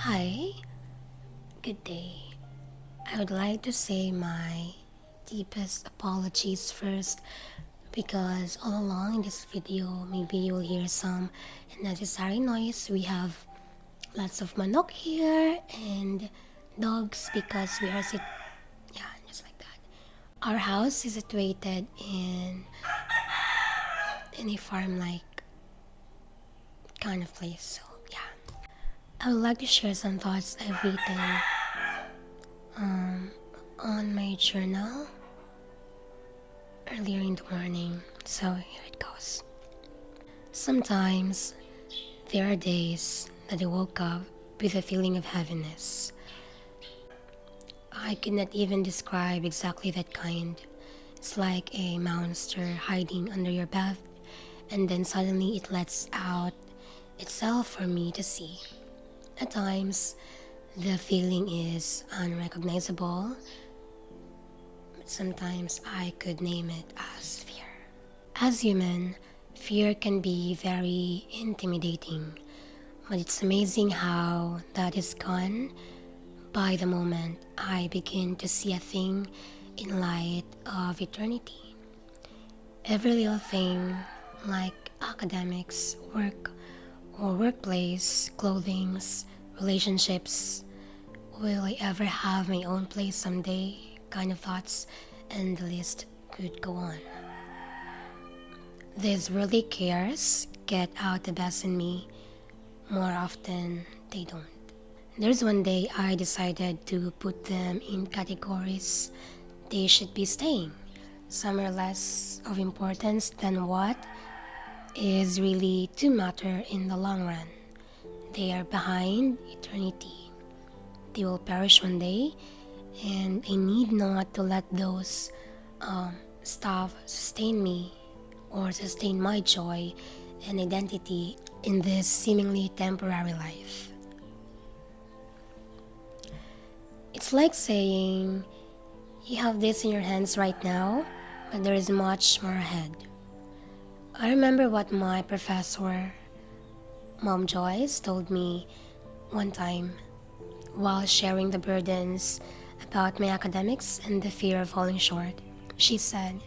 Hi, good day. I would like to say my deepest apologies first because all along in this video, maybe you'll hear some unnecessary noise. We have lots of manok here and dogs because yeah, just like that. Our house is situated in a farm-like kind of place. So yeah, I would like to share some thoughts everything on my journal earlier in the morning. So here it goes. Sometimes there are days that I woke up with a feeling of heaviness. I could not even describe exactly that kind. It's like a monster hiding under your bed, and then suddenly it lets out itself for me to see. At times, the feeling is unrecognizable, but sometimes I could name it as fear. As human, fear can be very intimidating, but it's amazing how that is gone by the moment I begin to see a thing in light of eternity. Every little thing, like academics, work, or workplace, clothings, relationships, will I ever have my own place someday? Kind of thoughts, and the list could go on. These really cares get out the best in me. More often, they don't. There's one day I decided to put them in categories they should be staying. Some are less of importance than what is really to matter in the long run. They are behind eternity. They will perish one day, and I need not to let those stuff sustain me or sustain my joy and identity in this seemingly temporary life. It's like saying, you have this in your hands right now, but there is much more ahead. I remember what my professor, Mom Joyce, told me one time while sharing the burdens about my academics and the fear of falling short. She said,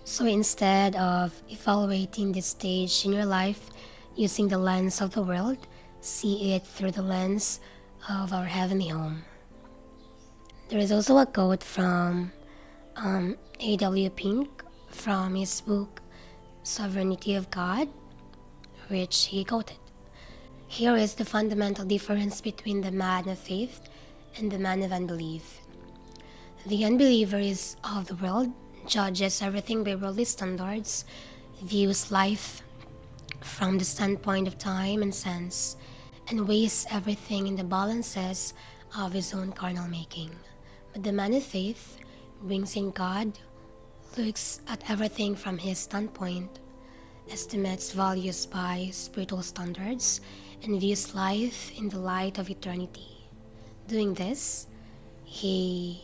so instead of evaluating this stage in your life using the lens of the world, see it through the lens of our heavenly home. There is also a quote from A.W. Pink from his book Sovereignty of God, which he quoted. Here is the fundamental difference between the man of faith and the man of unbelief. The unbeliever is of the world, judges everything by worldly standards, views life from the standpoint of time and sense, and weighs everything in the balances of his own carnal making. But the man of faith brings in God, looks at everything from his standpoint, estimates values by spiritual standards, and views life in the light of eternity. Doing this, he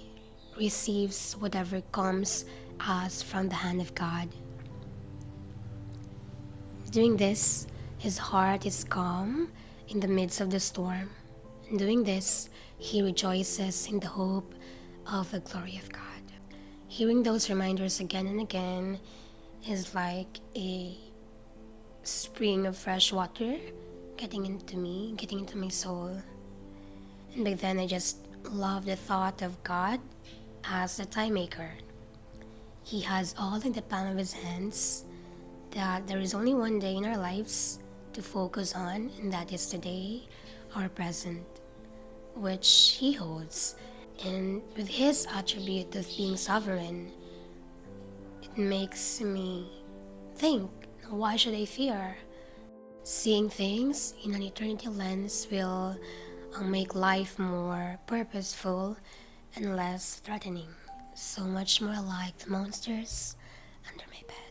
receives whatever comes as from the hand of God. Doing this, his heart is calm in the midst of the storm. In doing this, he rejoices in the hope of the glory of God. Hearing those reminders again and again is like a spring of fresh water getting into me, getting into my soul. And back then I just loved the thought of God as the time maker. He has all in the palm of his hands, that there is only one day in our lives to focus on, and that is today, our present, which he holds. And with his attribute of being sovereign, it makes me think, why should I fear? Seeing things in an eternity lens will make life more purposeful and less threatening. So much more like the monsters under my bed.